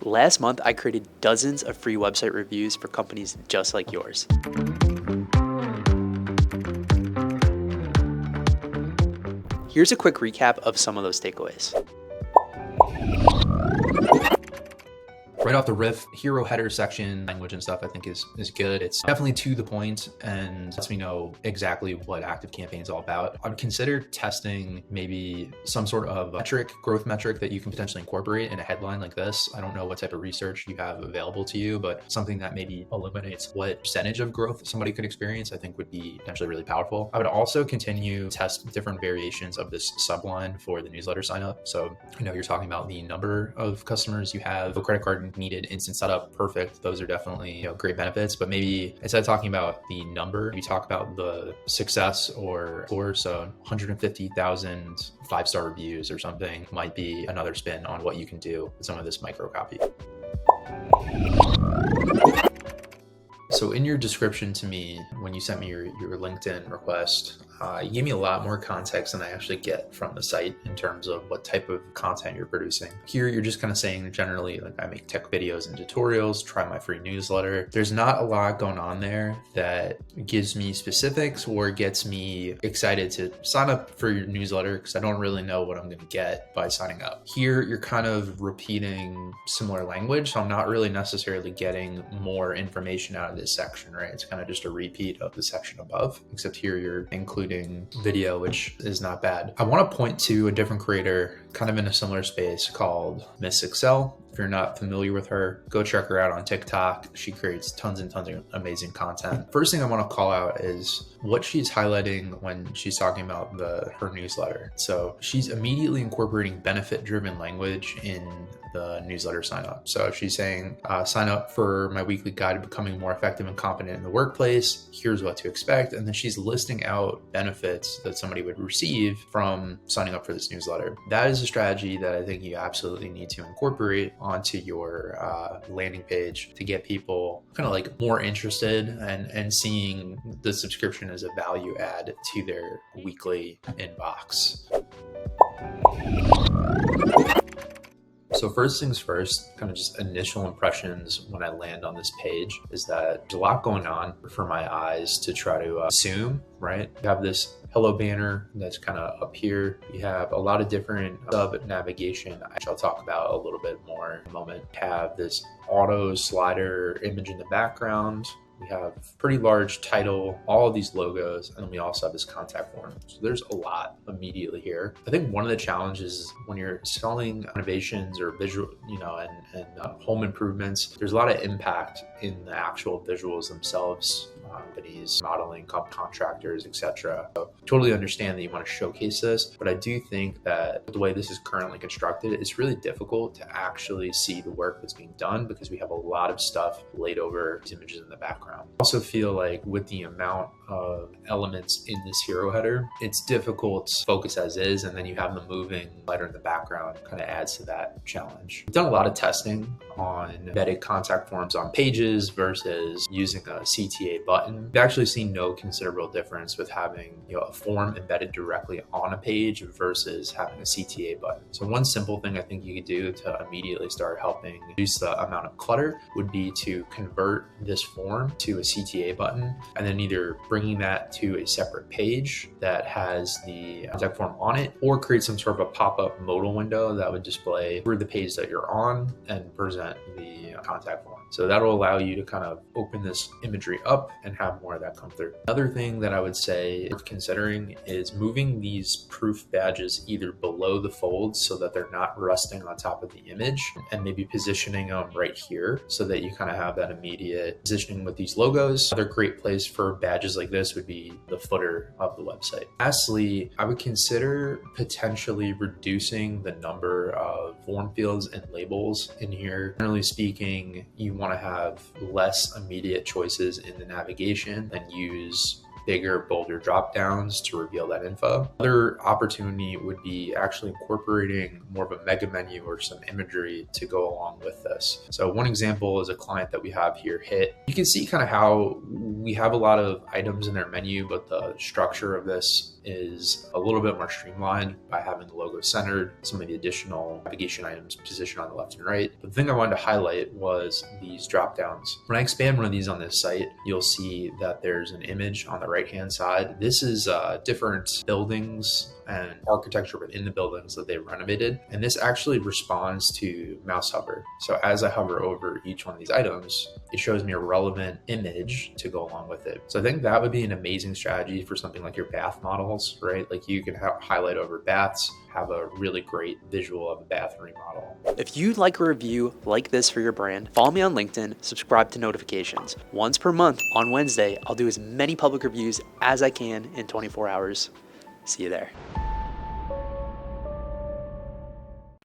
Last month, I created dozens of free website reviews for companies just like yours. Here's a quick recap of some of those takeaways. Right off the riff, hero header section, language and stuff I think is good. It's definitely to the point and lets me know exactly what ActiveCampaign is all about. I would consider testing maybe some sort of growth metric that you can potentially incorporate in a headline like this. I don't know what type of research you have available to you, but something that maybe eliminates what percentage of growth somebody could experience, I think would be potentially really powerful. I would also continue to test different variations of this subline for the newsletter sign up. So, you're talking about the number of customers you have, a credit card needed, instant setup, perfect. Those are definitely great benefits. But maybe instead of talking about the number, we talk about the success or score. So 150,000 5-star reviews or something might be another spin on what you can do with some of this micro copy. So in your description to me, when you sent me your LinkedIn request, you gave me a lot more context than I actually get from the site in terms of what type of content you're producing. Here, you're just kind of saying generally, like, I make tech videos and tutorials, try my free newsletter. There's not a lot going on there that gives me specifics or gets me excited to sign up for your newsletter because I don't really know what I'm going to get by signing up. Here, you're kind of repeating similar language, so I'm not really necessarily getting more information out of this section, right? It's kind of just a repeat of the section above, except here you're including video, which is not bad. I want to point to a different creator kind of in a similar space called Miss Excel. If you're not familiar with her, go check her out on TikTok. She creates tons and tons of amazing content. First thing I want to call out is what she's highlighting when she's talking about her newsletter. So she's immediately incorporating benefit-driven language in the newsletter sign up. So she's saying, sign up for my weekly guide to becoming more effective and competent in the workplace. Here's what to expect. And then she's listing out benefits that somebody would receive from signing up for this newsletter. That is a strategy that I think you absolutely need to incorporate onto your landing page to get people kind of like more interested and seeing the subscription as a value add to their weekly inbox. So first things first, kind of just initial impressions when I land on this page is that there's a lot going on for my eyes to try to assume, right? You have this hello banner that's kind of up here. We have a lot of different sub navigation, which I'll talk about a little bit more in a moment. Have this auto slider image in the background. We have pretty large title, all of these logos, and then we also have this contact form. So there's a lot immediately here. I think one of the challenges when you're selling innovations or visual, and home improvements, there's a lot of impact in the actual visuals themselves. Companies, modeling, contractors, etc. So totally understand that you want to showcase this, but I do think that the way this is currently constructed, it's really difficult to actually see the work that's being done because we have a lot of stuff laid over these images in the background. I also feel like with the amount of elements in this hero header, it's difficult to focus as is, and then you have them moving lighter in the background, kind of adds to that challenge. We've done a lot of testing on embedded contact forms on pages versus using a CTA button. We've actually seen no considerable difference with having a form embedded directly on a page versus having a CTA button. So one simple thing I think you could do to immediately start helping reduce the amount of clutter would be to convert this form to a CTA button and then either bringing that to a separate page that has the contact form on it, or create some sort of a pop-up modal window that would display through the page that you're on and present the contact form. So that'll allow you to kind of open this imagery up and have more of that come through. Another thing that I would say worth considering is moving these proof badges either below the folds so that they're not resting on top of the image, and maybe positioning them right here so that you kind of have that immediate positioning with these logos. Another great place for badges like this would be the footer of the website. Lastly, I would consider potentially reducing the number of form fields and labels in here. Generally speaking, you want to have less immediate choices in the navigation and use bigger, bolder drop downs to reveal that info. Another opportunity would be actually incorporating more of a mega menu or some imagery to go along with this. So one example is a client that we have here, Hit. You can see kind of how we have a lot of items in their menu, but the structure of this is a little bit more streamlined by having the logo centered, some of the additional navigation items positioned on the left and right. But the thing I wanted to highlight was these drop downs. When I expand one of these on this site, you'll see that there's an image on the right-hand side. This is different buildings and architecture within the buildings that they renovated. And this actually responds to mouse hover. So as I hover over each one of these items, it shows me a relevant image to go along with it. So I think that would be an amazing strategy for something like your bath models, right? Like you can highlight over baths, have a really great visual of a bath remodel. If you'd like a review like this for your brand, follow me on LinkedIn, subscribe to notifications. Once per month on Wednesday, I'll do as many public reviews as I can in 24 hours. See you there.